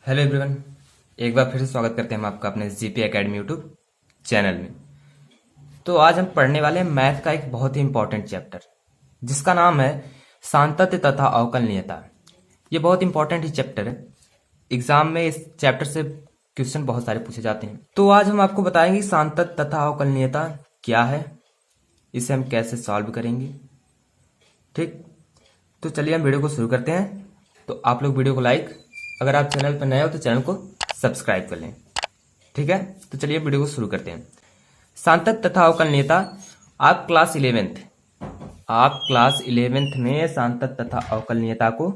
Hello everyone, एक बार फिर से स्वागत करते हैं हम आपका अपने जीपी एकेडमी यूट्यूब चैनल में। तो आज हम पढ़ने वाले हैं मैथ का एक बहुत ही इंपॉर्टेंट चैप्टर जिसका नाम है सांतत्य तथा अवकलनीयता। ये बहुत इंपॉर्टेंट ही चैप्टर है। एग्जाम में इस चैप्टर से क्वेश्चन बहुत सारे पूछे जाते हैं। तो आज हम आपको बताएंगे सांतत्य तथा अवकलनीयता क्या है, इसे हम कैसे सॉल्व करेंगे। ठीक, तो चलिए हम वीडियो को शुरू करते हैं। तो आप लोग वीडियो को लाइक, अगर आप चैनल पर नए हो तो चैनल को सब्सक्राइब कर लें। ठीक है, तो चलिए वीडियो को शुरू करते हैं। सांतत्य तथा अवकलनीयता, आप क्लास 11th में सांतत्य तथा अवकलनीयता को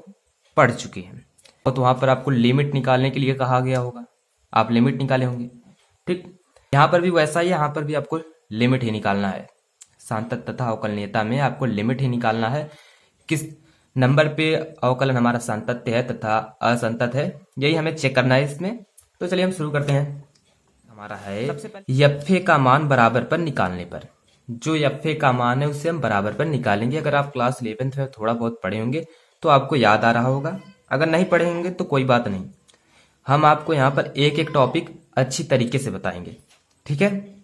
पढ़ चुके हैं। तो वहां पर आपको लिमिट निकालने के लिए कहा गया होगा, आप लिमिट निकाले होंगे। ठीक, यहाँ पर भी वैसा ही, यहाँ पर भी आपको लिमिट ही निकालना है। सांतत्य तथा अवकलनीयता में आपको लिमिट ही निकालना है, किस नंबर पे अवकलन हमारा सांतत्य है तथा असंतत है, यही हमें चेक करना है इसमें। तो चलिए हम शुरू करते हैं। हमारा है सबसे पहले यफे का मान बराबर पर निकालने पर। जो यफे का मान है उसे हम बराबर पर निकालेंगे। अगर आप क्लास 11th में थोड़ा बहुत पढ़े होंगे तो आपको याद आ रहा होगा, अगर नहीं पढ़े होंगे तो कोई बात नहीं, हम आपको यहाँ पर एक एक टॉपिक अच्छी तरीके से बताएंगे। ठीक है,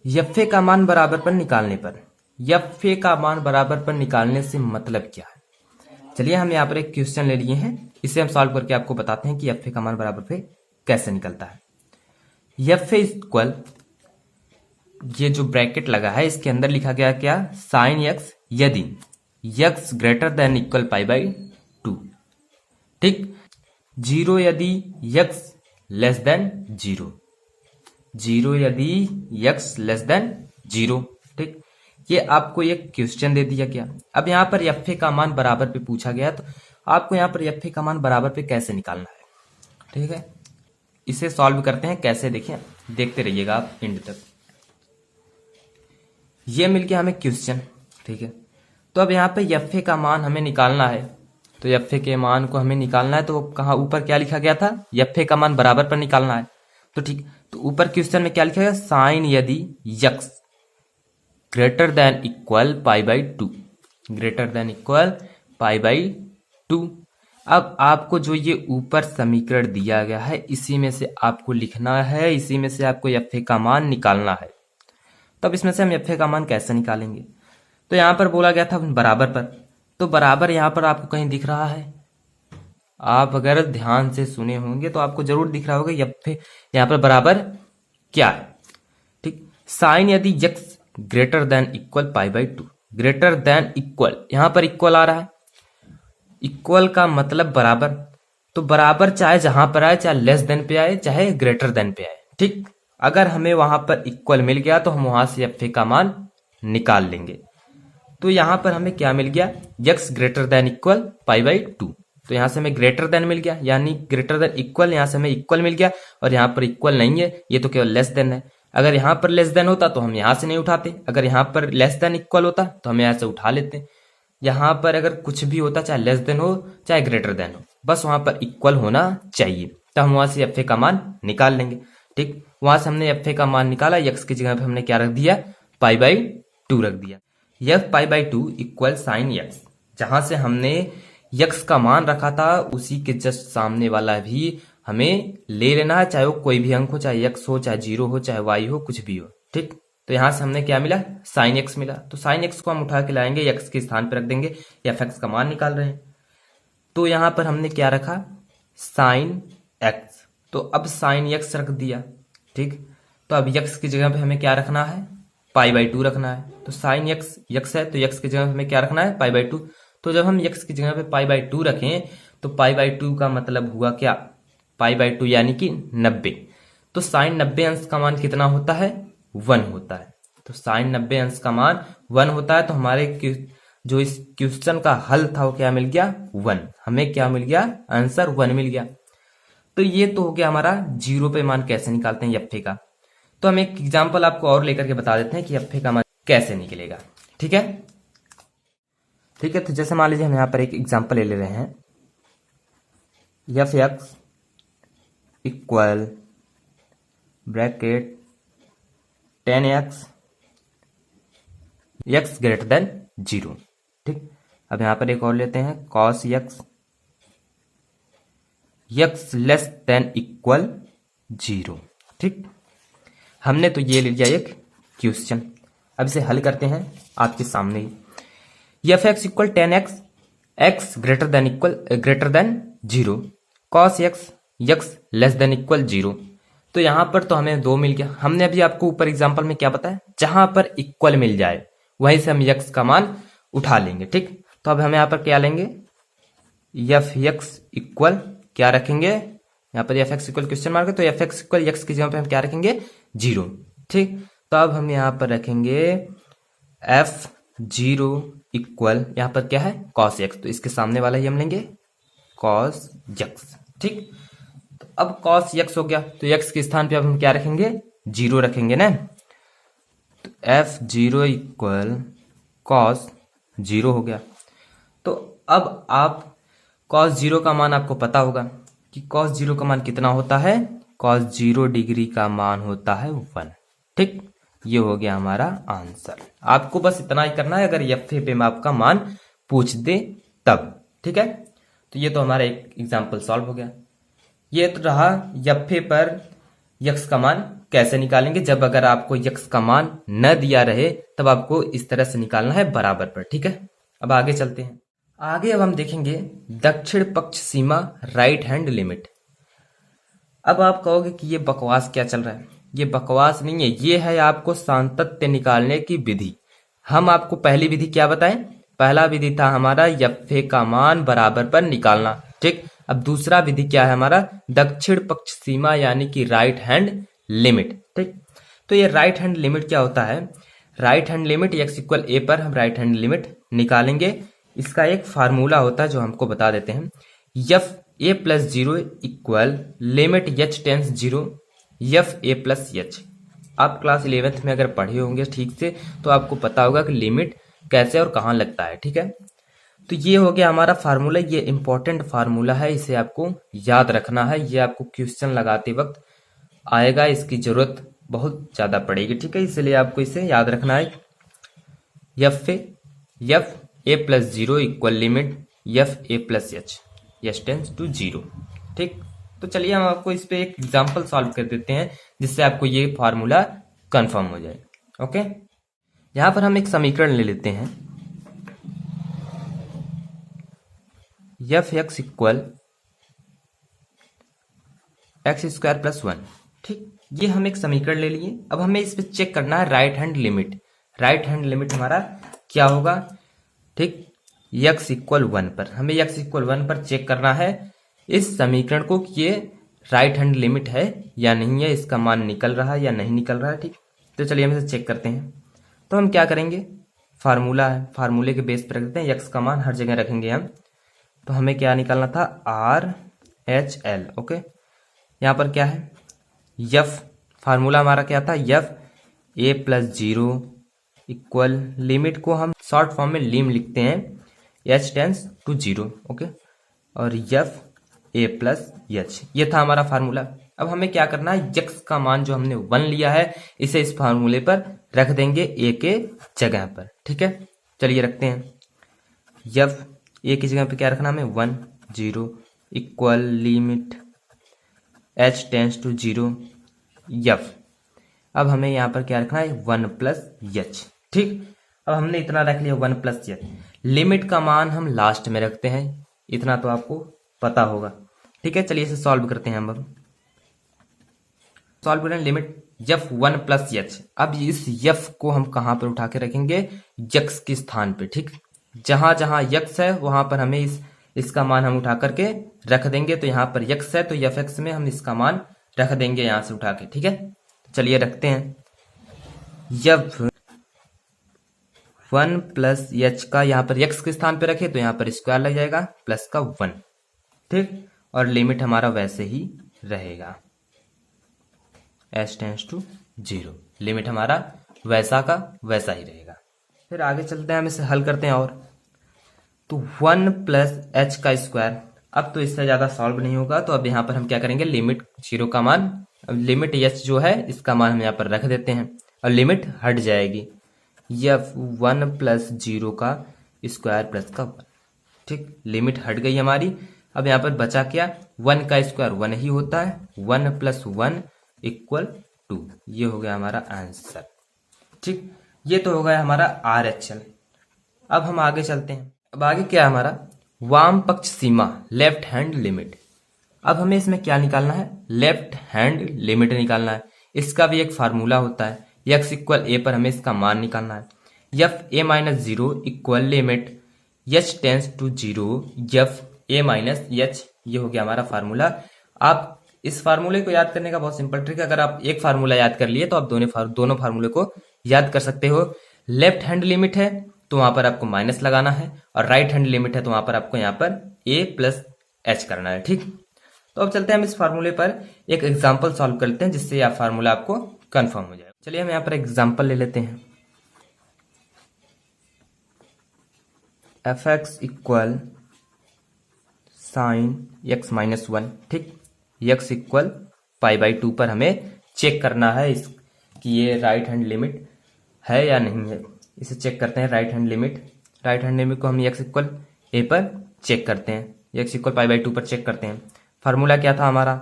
यफे का मान बराबर पर निकालने पर, यफे का मान बराबर पर निकालने से मतलब क्या है। चलिए हम यहाँ पर एक क्वेश्चन ले लिए हैं, इसे हम सॉल्व करके आपको बताते हैं कि यफे का मान बराबर पे कैसे निकलता है। यफे इक्वल, ये जो ब्रैकेट लगा है इसके अंदर लिखा गया क्या, साइन एक्स यदि x greater than equal pi by 2। ठीक, 0 यदि एक्स लेस देन 0, 0 यदि एक्स लेस देन 0। ठीक, ये आपको एक क्वेश्चन दे दिया गया। अब यहाँ पर एफ का मान बराबर पे पूछा गया, तो आपको यहाँ पर एफ का मान बराबर पे कैसे निकालना है। ठीक है, इसे सॉल्व करते हैं कैसे, देखिए देखते रहिएगा आप एंड तक। ये मिल गया हमें क्वेश्चन। ठीक है, तो अब यहाँ पे एफ का मान हमें निकालना है, तो एफ के मान को हमें निकालना है। तो कहाँ ऊपर क्या लिखा गया था, एफ का मान बराबर पर निकालना है। तो ठीक, तो ऊपर क्वेश्चन में क्या लिखा गया, साइन यदि x greater than equal pi by 2, greater than equal pi by 2। अब आपको जो ये ऊपर समीकरण दिया गया है इसी में से आपको लिखना है, इसी में से आपको एफ का मान निकालना है। तब इसमें से हम एफ का मान कैसे निकालेंगे, तो यहां पर बोला गया था बराबर पर, तो बराबर यहां पर आपको कहीं दिख रहा है, आप अगर ध्यान से सुने होंगे तो आपको जरूर दिख रहा होगा एफ यहां पर बराबर क्या है। ठीक, साइन यदि x greater than equal pi by 2, greater than equal, यहां पर इक्वल आ रहा है, इक्वल का मतलब बराबर, तो बराबर चाहे जहां पर आए, चाहे लेस देन पे आए चाहे ग्रेटर देन पे आए। ठीक, अगर हमें वहां पर इक्वल मिल गया तो हम वहां से एफ का मान निकाल लेंगे। तो यहां पर हमें क्या मिल गया, x greater than equal pi by 2, तो यहां से हमें ग्रेटर देन मिल गया, यानी ग्रेटर देन इक्वल, यहां से हमें इक्वल मिल गया। और यहां पर इक्वल नहीं है, ये तो केवल लेस देन है। अगर यहां पर लेस देन होता तो हम यहां से नहीं उठाते, अगर यहां पर लेस देन इक्वल होता तो हम यहां से उठा लेते। यहां पर अगर कुछ भी होता, चाहे लेस देन हो चाहे ग्रेटर देन हो, बस वहां पर इक्वल होना चाहिए, तो हम वहां से एफ का मान निकाल लेंगे। ठीक, वहां से हमने एफ का मान निकाला, एक्स की जगह पे हमने क्या रख दिया, पाई बाई 2 रख दिया। F pi by 2 equal sine x, जहां से हमने यक्स का मान रखा था उसी के जस्ट सामने वाला भी हमें ले लेना है, चाहे वो कोई भी अंक हो, चाहे एक्स हो चाहे 0 हो चाहे वाई हो, कुछ भी हो। ठीक, तो यहां से हमने क्या मिला, साइन एक्स मिला, तो साइन एक्स को हम उठा के लाएंगे, एक्स के स्थान पर रख देंगे, एफ एक्स का मान निकाल रहे हैं। तो यहां पर हमने क्या रखा, साइन एक्स, तो अब साइन एक्स रख दिया। ठीक, तो अब एक्स की जगह पे हमें क्या रखना है, पाई बाई 2 रखना है। तो साइन एक्स एक्स है, तो एक्स की जगह पे हमें क्या रखना है, पाई बाई 2। तो जब हम एक्स की जगह पे पाई बाई 2 रखें तो पाई बाई 2 का मतलब हुआ क्या, पाई बाई 2 यानी कि 90। तो साइन 90 अंश का मान कितना होता है, 1 होता है। तो साइन 90 अंश का मान 1 होता है। तो हमारे जो इस क्वेश्चन का हल था वो क्या मिल गया, 1, हमें क्या मिल गया, आंसर 1 मिल गया। तो ये तो हो गया हमारा 0 पे मान कैसे निकालते हैं एफ का। तो हम एक एग्जांपल आपको और लेकर के बता देते हैं कि एफ का मान कैसे निकलेगा। ठीक है, ठीक है, तो जैसे मान लीजिए हम यहां पर एक एग्जांपल ले रहे हैं, F x equal bracket 10x x greater than 0। ठीक, अब यहां पर एक और लेते हैं, cos x x less than equal 0। ठीक, हमने तो ये ले लिया एक क्वेश्चन। अब इसे हल करते हैं आपके सामने ही। F x equal 10x, x greater than 0, cos x less than equal 0। तो यहां पर तो हमें 2 मिल गया। हमने अभी आपको ऊपर एग्जांपल में क्या बताया, जहां पर इक्वल मिल जाए वहीं से हम x का मान उठा लेंगे। ठीक, तो अब हम यहां पर क्या लेंगे, एफ एक्स इक्वल क्या रखेंगे, यहाँ पर F x equal question mark है, तो एफ एक्स इक्वल एक्स की जगह पे हम क्या रखेंगे, 0। ठीक, तो अब हम यहाँ पर रखेंगे एफ 0 इक्वल, यहाँ पर क्या है, कॉस एक्स, तो इसके सामने वाला ही हम लेंगे कॉस एक्स। ठीक, तो अब कॉस एक्स हो गया, तो एक्स के स्थान पे अब हम क्या रखेंगे, 0 रखेंगे ना। तो एफ 0 इक्वल कॉस 0 हो गया। तो अब आप कॉस 0 का मान आपको पता होगा कि कॉस 0 का मान कितना होता है, कॉस 0 डिग्री का मान होता है 1। ठीक, ये हो गया हमारा आंसर। आपको बस इतना ही करना है, अगर एफ पे आपका मान पूछ दे तब। ठीक है, तो ये तो हमारा एक एग्जाम्पल सॉल्व हो गया। ये तो रहा एफ पर यक्स का मान कैसे निकालेंगे, जब अगर आपको यक्स का मान न दिया रहे तब आपको इस तरह से निकालना है बराबर पर। ठीक है, अब आगे चलते हैं। आगे अब हम देखेंगे दक्षिण पक्ष सीमा, राइट हैंड लिमिट। अब आप कहोगे कि ये बकवास क्या चल रहा है, ये बकवास नहीं है, ये है आपको सातत्य निकालने की विधि। हम आपको पहली विधि क्या बताएं, पहला विधि था हमारा एफ का मान बराबर पर निकालना। ठीक, अब दूसरा विधि क्या है हमारा, दक्षिण पक्ष सीमा यानी कि राइट हैंड लिमिट। ठीक, तो ये राइट हैंड लिमिट क्या होता है, right hand limit x equal a पर हम राइट हैंड लिमिट निकालेंगे। इसका एक फार्मूला होता है जो हमको बता देते हैं, f a plus 0 equal limit h tends 0 f a plus H. आप क्लास 11th में अगर पढ़े होंगे ठीक से तो आपको पता होगा कि लिमिट कैसे और कहाँ लगता है। ठीक है, तो ये हो गया हमारा फार्मूला, ये इंपॉर्टेंट फार्मूला है, इसे आपको याद रखना है, ये आपको क्वेश्चन लगाते वक्त आएगा, इसकी जरूरत बहुत ज्यादा पड़ेगी। ठीक है, इसलिए आपको इसे याद रखना है, f a plus 0 equal limit f a plus h tends to 0। ठीक, तो चलिए हम आपको इस पे एक एग्जांपल सॉल्व कर देते हैं जिससे आपको ये फार्मूला कंफर्म हो जाए। ओके, यहां पर हम एक समीकरण ले लेते हैं, F x equal x square plus 1। ठीक, ये हम एक समीकरण ले लिए। अब हमें इस पे चेक करना है right hand limit. Right hand limit हमारा क्या होगा, ठीक, x इक्वल 1 पर, हमें x इक्वल 1 पर चेक करना है इस समीकरण को कि ये राइट हैंड लिमिट है या नहीं है, इसका मान निकल रहा है या नहीं निकल रहा है। ठीक, तो चलिए हम इसे चेक करते हैं। तो हम क्या करेंगे, फार्मूला है, फार्मूले के बेस पर रख देते हैं, x का मान हर जगह रखेंगे हम। तो हमें क्या निकालना था, आर एच एल। ओके, यहाँ पर क्या है, यफ, फार्मूला हमारा क्या था, यफ ए प्लस 0 इक्वल, लिमिट को हम शॉर्ट फॉर्म में लिम लिखते हैं, एच टेंस टू 0। ओके, और एफ ए प्लस एच, ये था हमारा फार्मूला। अब हमें क्या करना है, यक्स का मान जो हमने 1 लिया है इसे इस फार्मूले पर रख देंगे ए के जगह पर। ठीक है, चलिए रखते हैं, एफ ए की जगह पे क्या रखना हमें, 1 0 equal limit h tends to 0 f. अब हमें यहाँ पर क्या रखना है, 1 प्लस एच। ठीक, अब हमने इतना रख लिया 1 प्लस एच। लिमिट का मान हम लास्ट में रखते हैं, इतना तो आपको पता होगा। ठीक है, चलिए इसे सॉल्व करते हैं हम। अब सॉल्व करें लिमिट एफ 1 प्लस एच। अब इस एफ को हम कहां पर उठा के रखेंगे, यक्स के स्थान पे। ठीक, जहां जहां यक्स है वहां पर हमें इसका मान हम उठा करके रख देंगे। तो यहाँ पर यक्स है तो एफ एक्स में हम इसका मान रख देंगे यहां से उठा के। ठीक है, चलिए रखते हैं, एफ 1 प्लस एच का यहाँ पर एक्स के स्थान पे रखे तो यहाँ पर स्क्वायर लग जाएगा प्लस का 1। ठीक, और लिमिट हमारा वैसे ही रहेगा, एच टेंस टू 0, लिमिट हमारा वैसा का वैसा ही रहेगा। फिर आगे चलते हैं, हम इसे हल करते हैं। और तो 1 प्लस एच का स्क्वायर, अब तो इससे ज्यादा सॉल्व नहीं होगा, तो अब यहाँ पर हम क्या करेंगे, लिमिट 0 का मान, लिमिट एच जो है इसका मान हम यहाँ पर रख देते हैं और लिमिट हट जाएगी, एफ 1 प्लस 0 का स्क्वायर प्लस का 1। ठीक, लिमिट हट गई हमारी। अब यहाँ पर बचा क्या, 1 का स्क्वायर 1 ही होता है, 1 + 1 = 2। ये हो गया हमारा आंसर। ठीक, ये तो हो गया हमारा RHL। अब हम आगे चलते हैं। अब आगे क्या है हमारा, वाम पक्ष सीमा, लेफ्ट हैंड लिमिट। अब हमें इसमें क्या निकालना है, लेफ्ट हैंड लिमिट निकालना है। इसका भी एक फार्मूला होता है, x = a पर हमें इसका मान निकालना है। fa-0 = limit h tends to 0 fa-h, ये हो गया हमारा फार्मूला। आप इस फार्मूले को याद करने का बहुत सिंपल ट्रिक है, अगर आप एक फार्मूला याद कर लिए तो आप दोनों फार्मूले को याद कर सकते हो। लेफ्ट हैंड लिमिट है तो वहां पर आपको माइनस लगाना है, और राइट हैंड लिमिट है तो वहां पर आपको यहाँ पर a + h करना है। ठीक, तो अब चलते हैं हम इस फार्मूले पर एक एग्जाम्पल सॉल्व करते हैं, जिससे यह फार्मूला आपको कंफर्म हो जाए। चलिए हम यहाँ पर एग्जाम्पल ले लेते हैं। fx = sin x - 1। ठीक, x = π/2 पर हमें चेक करना है कि ये राइट हैंड लिमिट है या नहीं है। इसे चेक करते हैं, राइट हैंड लिमिट को हम x = a पर चेक करते हैं, x = π/2 पर चेक करते हैं। फार्मूला क्या था हमारा,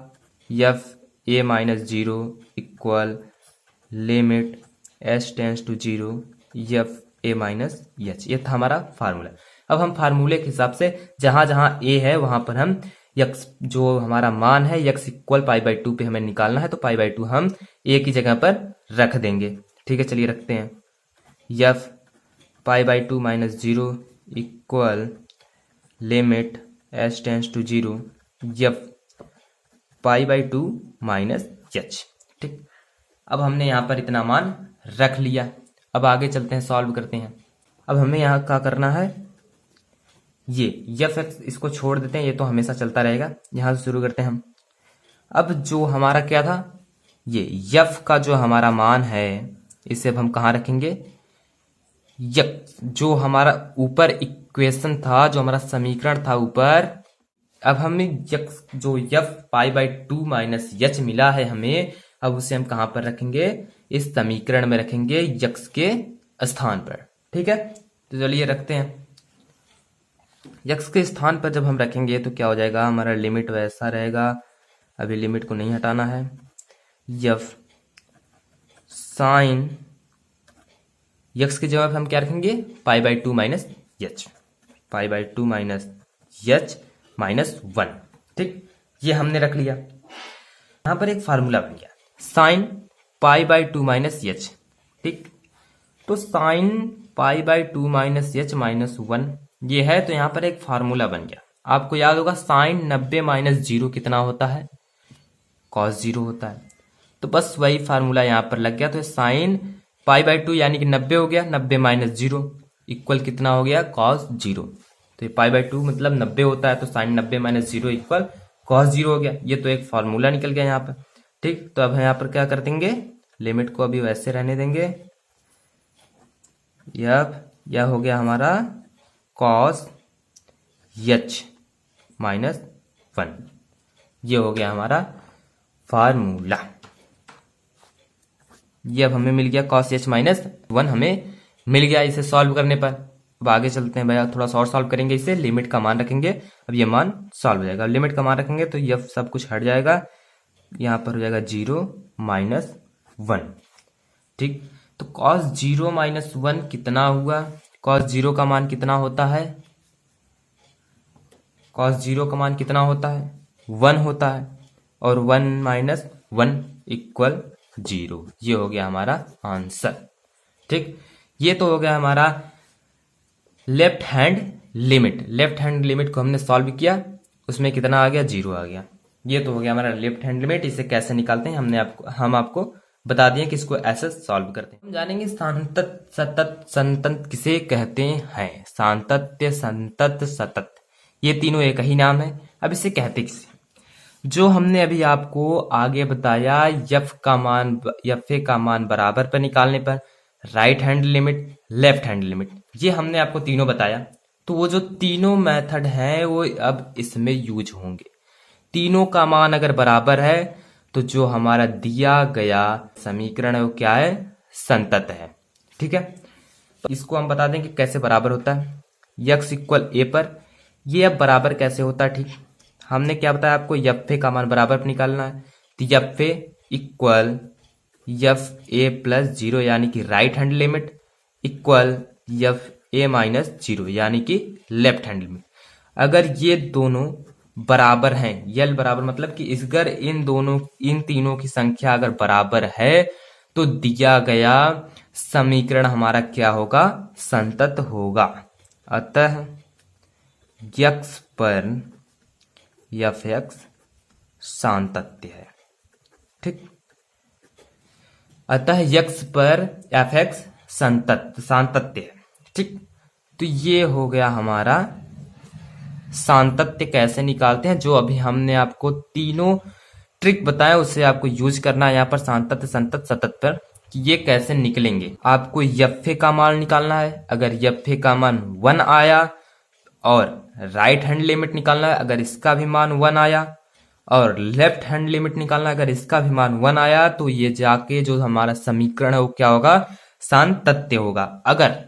fa-0 = limit h tends to 0 fa-h, ये था हमारा फार्मूला। अब हम फार्मूले के हिसाब से जहां जहां a है वहां पर हम x, जो हमारा मान है x = π/2 पे हमें निकालना है, तो π/2 हम a की जगह पर रख देंगे। ठीक है, चलिए रखते हैं। f π/2 - 0 = limit h tends to 0 π/2 - h। ठीक, अब हमने यहाँ पर इतना मान रख लिया। अब आगे चलते हैं, सॉल्व करते हैं। अब हमें यहाँ क्या करना है, ये f(x) इसको छोड़ देते हैं, ये तो हमेशा चलता रहेगा। यहाँ से शुरू करते हैं हम। अब जो हमारा क्या था, ये f का जो हमारा मान है, इसे अब हम कहाँ रखेंगे, जो हमारा ऊपर इक्वेशन था, जो हमारा समीकरण था ऊपर, अब हमें जो f π/2 - h मिला है हमें, अब उसे हम कहां पर रखेंगे, इस समीकरण में रखेंगे x के स्थान पर। ठीक है, तो चलिए रखते हैं। x के स्थान पर जब हम रखेंगे तो क्या हो जाएगा, हमारा लिमिट वैसा रहेगा, अभी लिमिट को नहीं हटाना है। f sin x की जगह हम क्या रखेंगे, π/2 - h, π/2 - h -1। ठीक, ये हमने रख लिया। यहां पर एक फार्मूला बन गया, sin π/2 - h। ठीक, तो sin π/2 - h -1 ये है, तो यहां पर एक फार्मूला बन गया। आपको याद होगा sin 90 - 0 कितना होता है, cos 0 होता है। तो बस वही फार्मूला यहां पर लग गया। तो sin π/2 यानी कि 90 हो गया, 90 - 0 इक्वल कितना हो गया, cos 0। तो π/2 मतलब 90 होता है, तो sin 90 - 0 = cos 0 हो गया। ये तो एक फार्मूला निकल गया यहाँ पर। ठीक, तो अब यहाँ पर क्या कर देंगे, लिमिट को अभी वैसे रहने देंगे। यह हो गया हमारा cos h -1, ये हो गया हमारा फार्मूला। ये अब हमें मिल गया, cos h -1 हमें मिल गया इसे सॉल्व करने पर। अब आगे चलते हैं भैया, थोड़ा सा और सॉल्व करेंगे इसे। लिमिट का मान रखेंगे, अब ये मान सॉल्व हो जाएगा। लिमिट का मान रखेंगे तो ये सब कुछ हट जाएगा, यहाँ पर हो जाएगा 0 - 1। ठीक, तो cos 0 - 1 कितना हुआ, cos 0 का मान कितना होता है, cos 0 का मान कितना होता है, 1 होता है, और 1 - 1 = 0। ये हो गया हमारा आंसर। ठीक, ये तो हो गया हमारा left hand limit. Left hand limit को हमने सॉल्व किया, उसमें कितना आ गया, 0 आ गया। ये तो हो गया हमारा लेफ्ट हैंड लिमिट। इसे कैसे निकालते हैं हम आपको बता दिए कि इसको ऐसे सॉल्व करते हैं। हम जानेंगे सांतत, सतत, संतत किसे कहते हैं। सांतत्य, संतत, सतत, ये तीनों एक ही नाम है। अब इसे कहते किसे, जो हमने अभी आपको आगे बताया, f का मान बराबर पर निकालने पर, right hand limit, left hand limit, ये हमने आपको तीनों बताया। तो वो जो तीनों मेथड हैं वो अब इसमें यूज होंगे। तीनों का मान अगर बराबर है तो जो हमारा दिया गया समीकरण है वो क्या है, संतत है। ठीक है, तो इसको हम बता दें कि कैसे बराबर होता है। x = a पर ये अब बराबर कैसे होता है। ठीक, हमने क्या बताया आपको, एफ ए का मान बराबर पर निकालना है। तो F A equal F a plus zero यानी कि right hand limit equal F A minus zero यानी कि लेफ्ट हैंड लिमिट। अगर ये दोनों बराबर हैं, यल बराबर मतलब कि अगर इन तीनों की संख्या अगर बराबर है तो दिया गया समीकरण हमारा क्या होगा, संतत होगा। अतः यक्स पर एफ एक्स सांतत्य है। ठीक, अतः यक्स पर एफ एक्स सांतत्य है। ठीक, तो ये हो गया हमारा सांतत्य कैसे निकालते हैं, जो अभी हमने आपको तीनों ट्रिक बताया उससे आपको यूज करना है यहाँ पर सांतत्य, संतत, सतत पर कि ये कैसे निकलेंगे। आपको एफ ए का मान निकालना है। अगर एफ ए का मान 1 आया और राइट हैंड लिमिट निकालना है, अगर इसका भी मान 1 आया और लेफ्ट हैंड लिमिट निकालना है, अगर इसका भी मान 1 आया तो ये जाके जो हमारा समीकरण है वो क्या होगा, सांतत्य होगा। अगर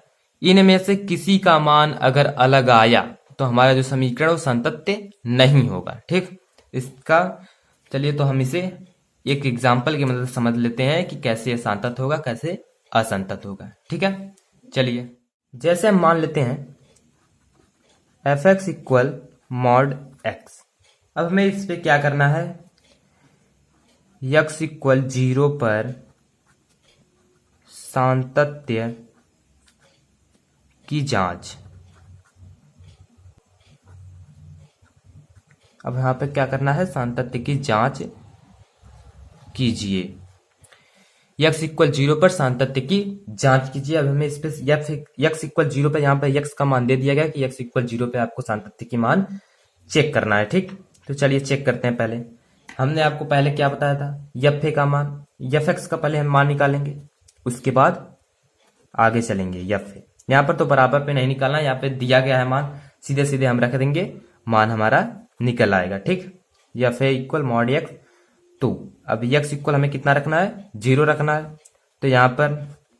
इनमें से किसी का मान अगर अलग आया तो हमारा जो समीकरण वो सांतत्य नहीं होगा। ठीक, इसका चलिए तो हम इसे एक एग्जाम्पल की मदद से समझ लेते हैं कि कैसे ये सांतत्य होगा, कैसे असंतत होगा। ठीक है, चलिए जैसे हम मान लेते हैं F x equal mod x. अब हमें इस पे क्या करना है, यक्स इक्वल 0 पर सांतत्य की जांच। अब यहां पे क्या करना है, सांतत्य की जांच कीजिए। यक्स इक्वल 0 पर सांतत्य की जांच कीजिए। अब हमें इस पे यक्स इक्वल 0 पर यहाँ पर यक्स का मान दे दिया गया कि यक्स इक्वल 0 पे आपको सांतत्य की मान चेक करना है। ठीक, तो चलिए चेक करते हैं। पहले हमने आपको पहले क्या बताया था, एफ ए का मान, एफ एक्स का पहले हम मान निकालेंगे, उसके बाद आगे चलेंगे। एफ ए यहाँ पर तो बराबर पे नहीं निकालना, यहाँ पे दिया गया है मान, सीधे सीधे हम रख देंगे, मान हमारा निकल आएगा। ठीक, F A equal mod x. तो अब एक्स इक्वल हमें कितना रखना है, 0 रखना है। तो यहाँ पर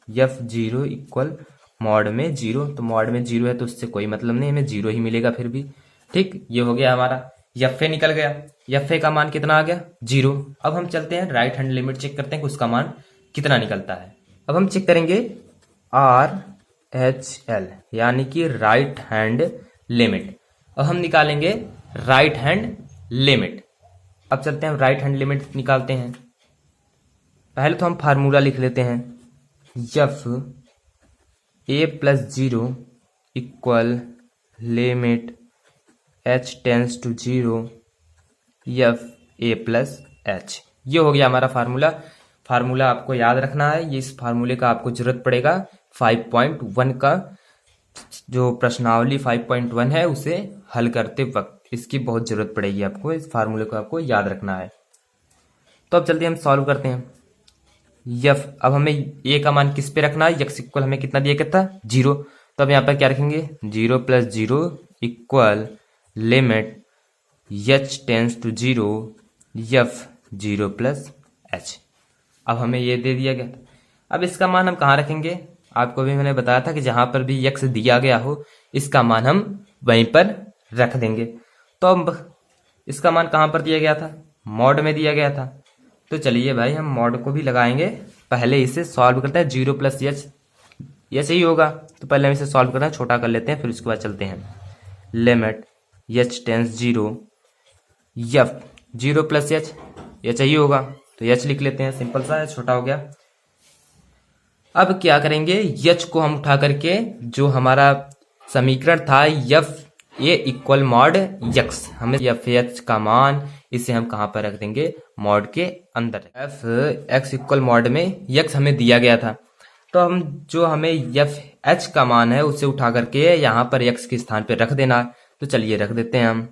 एफ 0 इक्वल मॉड में 0, तो मॉड में 0 है तो उससे कोई मतलब नहीं, हमें 0 ही मिलेगा फिर भी। ठीक, ये हो गया हमारा एफ ए निकल गया। एफ ए का मान कितना आ गया, 0। अब हम चलते हैं राइट हैंड लिमिट चेक करते हैं कि उसका मान कितना निकलता है। अब हम चेक करेंगे आर एच एल यानी कि राइट हैंड लिमिट। अब हम निकालेंगे राइट हैंड लिमिट। अब चलते हैं राइट हैंड लिमिट निकालते हैं। पहले तो हम फार्मूला लिख लेते हैं, f a plus 0 equal limit h tends to 0 f a plus h. ये हो गया हमारा फार्मूला। फार्मूला आपको याद रखना है, ये इस फार्मूले का आपको जरूरत पड़ेगा 5.1 का जो प्रश्नावली 5.1 है उसे हल करते वक्त इसकी बहुत जरूरत पड़ेगी आपको, इस फार्मूले को आपको याद रखना है। तो अब जल्दी हम सॉल्व करते हैं। यफ, अब हमें ए का मान किस पे रखना है, यक्स इक्वल हमें कितना दिया गया था, 0। तो अब यहाँ पर क्या रखेंगे, 0 plus 0 equal limit h tends to 0 f 0 plus h. अब हमें ये दे दिया गया। अब इसका मान हम कहाँ रखेंगे, आपको भी मैंने बताया था कि जहां पर भी यक्स दिया गया हो इसका मान हम वहीं पर रख देंगे। तो अब इसका मान कहां पर दिया गया था, मॉड में दिया गया था। तो चलिए भाई हम मॉड को भी लगाएंगे, पहले इसे सॉल्व करते हैं। 0 प्लस एच एच ही होगा, तो पहले हम इसे सॉल्व करना है, छोटा कर लेते हैं, फिर उसके बाद चलते हैं। Limit h tends 0 f 0 plus h h ही होगा, तो एच लिख लेते हैं, सिंपल सा है, छोटा हो गया। अब क्या करेंगे, एच को हम उठा करके जो हमारा समीकरण था F A equal mod x, हमें एफ एच का मान इसे हम कहां पर रख देंगे, मॉड के अंदर। एफ एक्स इक्वल मॉड में यक्स हमें दिया गया था, तो हम जो हमें एफ एच का मान है उसे उठा करके यहां पर यक्स के स्थान पर रख देना है। तो चलिए रख देते हैं हम,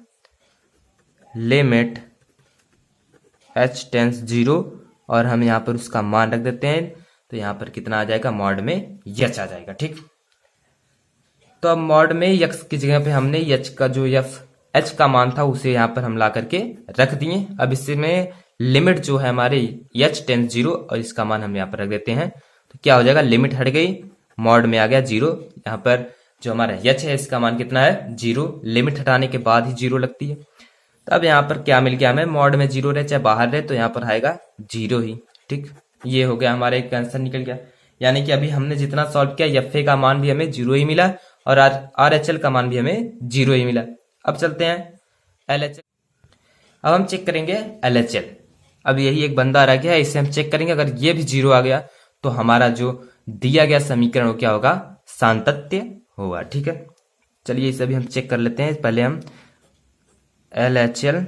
लिमिट एच टेंस 0 और हम यहाँ पर उसका मान रख देते हैं। तो यहाँ पर कितना आ जाएगा, मॉड में यच आ जाएगा। ठीक, तो अब मॉड में यक्स की जगह पे हमने यच का जो एच का मान था उसे यहाँ पर हम ला करके रख दिए। अब इसमें लिमिट जो है हमारे एच टेंस 0 और इसका मान हम यहाँ पर रख देते हैं। तो क्या हो जाएगा, लिमिट हट गई, मॉड में आ गया 0। यहाँ पर जो हमारा एच है इसका मान कितना है, 0। लिमिट हटाने के बाद ही 0 लगती है। तो अब यहाँ पर क्या मिल गया हमें, मॉड में 0 रहे चाहे बाहर रहे तो यहाँ पर आएगा 0 ही। ठीक, ये हो गया हमारा एक आंसर निकल गया। यानी कि अभी हमने जितना सॉल्व किया एफ ए का मान भी हमें 0 ही मिला और आर एच एल का मान भी हमें 0 ही मिला। अब चलते हैं एल एच एल। अब हम चेक करेंगे एल एच एल। अब यही एक बंदा रह गया है, इसे हम चेक करेंगे। अगर ये भी 0 आ गया तो हमारा जो दिया गया समीकरण वो क्या होगा, सातत्य होगा। ठीक है, चलिए इसे भी हम चेक कर लेते हैं। पहले हम एल एच एल,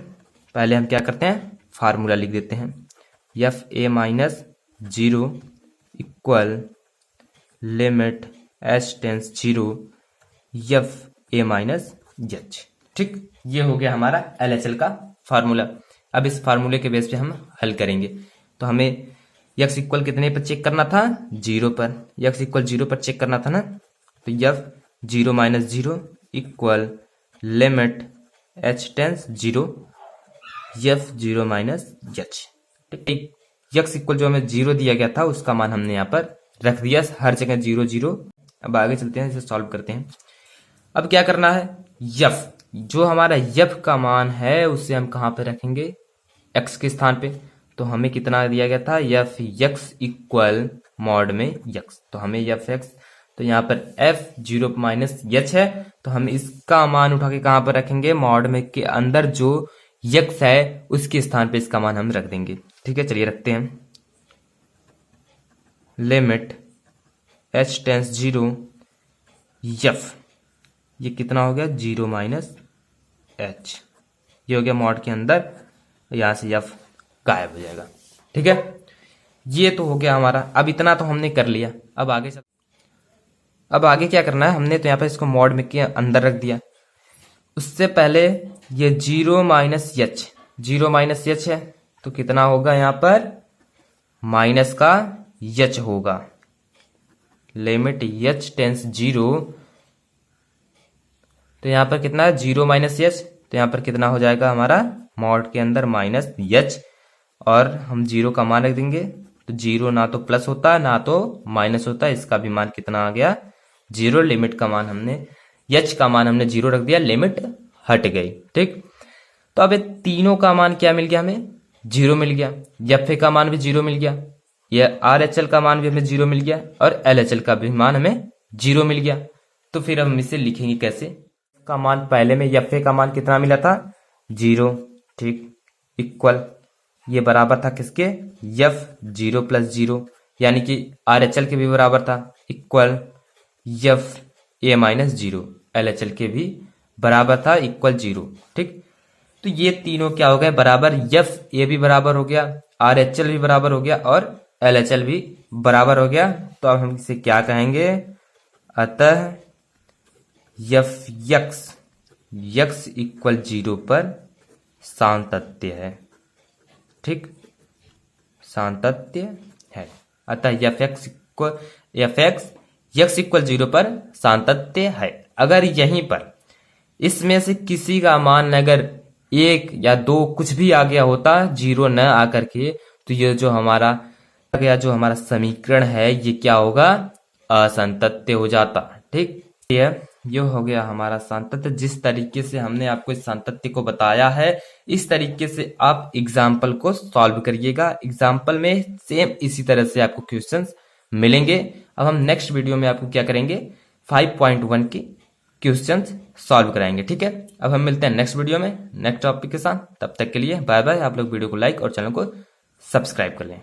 पहले हम क्या करते हैं, फार्मूला लिख देते हैं। एफ ए minus 0 equal limit h tends 0 f ए माइनस एच। ठीक, ये हो गया हमारा एल एच एल का फार्मूला। अब इस फार्मूले के बेस पे हम हल करेंगे। तो हमें यक्स इक्वल कितने पर चेक करना था, 0 पर। यक्स इक्वल 0 पर चेक करना था ना, तो F 0 minus 0 equal limit h tends 0 F 0 minus H. ठीक, यक्स इक्वल जो हमें 0 दिया गया था उसका मान हमने यहाँ पर रख दिया, हर जगह 0 0। अब आगे चलते हैं, इसे सॉल्व करते हैं। अब क्या करना है, यफ जो हमारा यफ का मान है उसे हम कहाँ पे रखेंगे, एक्स के स्थान पे। तो हमें कितना दिया गया था, एफ यक्स इक्वल मॉड में यक्स। तो हमें एफ एक्स, तो यहाँ पर एफ 0 माइनस एच है, तो हम इसका मान उठा के कहाँ पर रखेंगे, मॉड में के अंदर जो यक्स है उसके स्थान पे इसका मान हम रख देंगे। ठीक है, चलिए रखते हैं। लिमिट एच टेंस 0 यफ, ये कितना हो गया, 0 माइनस एच। ये हो गया मॉड के अंदर, यहां से यफ गायब हो जाएगा। ठीक है, ये तो हो गया हमारा। अब इतना तो हमने कर लिया। अब आगे क्या करना है, हमने तो यहाँ पर इसको मॉड में के अंदर रख दिया। उससे पहले ये 0 माइनस एच, 0 माइनस एच है तो कितना होगा, यहाँ पर माइनस का एच होगा। लिमिट एच टेंस 0, तो यहाँ पर कितना है, 0 माइनस एच, तो यहाँ पर कितना हो जाएगा हमारा, मॉड के अंदर माइनस एच, और हम 0 का मान रख देंगे। तो 0 ना तो प्लस होता ना तो माइनस होता, इसका भी मान कितना आ गया, 0। लिमिट का मान हमने, एच का मान हमने 0 रख दिया, लिमिट हट गई। ठीक, तो अब ये तीनों का मान क्या मिल गया, हमें 0 मिल गया। एफ ए का मान भी 0 मिल गया, यह आर एच एल का मान भी हमें 0 मिल गया, और एल एच एल का भी मान हमें 0 मिल गया। तो फिर हम इसे लिखेंगे कैसे, का मान पहले में एफ ए का मान कितना मिला था, 0। ठीक, इक्वल ये बराबर था किसके, एफ 0 प्लस 0, यानी कि आर एच एल के भी बराबर था, equal F A minus 0, L H L के भी बराबर था, इक्वल 0। ठीक, तो ये तीनों क्या हो गए बराबर, एफ ए भी बराबर हो गया, आर एच एल भी बराबर हो गया, और एल एच एल भी बराबर हो गया। तो अब हम इसे क्या कहेंगे, अतः एफ यक्स इक्वल 0 पर सांतत्य है। ठीक, सांतत्य है। अतः एफ एक्स यक्स इक्वल 0 पर सांतत्य है। अगर यहीं पर इसमें से किसी का मान अगर 1 या 2 कुछ भी आ गया होता, 0 न आकर के, तो ये जो हमारा समीकरण है ये क्या होगा, असंतत्य हो जाता। ठीक, ये हो गया हमारा सांतत्य। जिस तरीके से हमने आपको इस सांतत्य को बताया है, इस तरीके से आप एग्जाम्पल को सॉल्व करिएगा। एग्जाम्पल में सेम इसी तरह से आपको क्वेश्चंस मिलेंगे। अब हम नेक्स्ट वीडियो में आपको क्या करेंगे, 5.1 के क्वेश्चंस सॉल्व कराएंगे। ठीक है, अब हम मिलते हैं नेक्स्ट वीडियो में नेक्स्ट टॉपिक के साथ। तब तक के लिए बाय बाय। आप लोग वीडियो को लाइक और चैनल को सब्सक्राइब कर लें।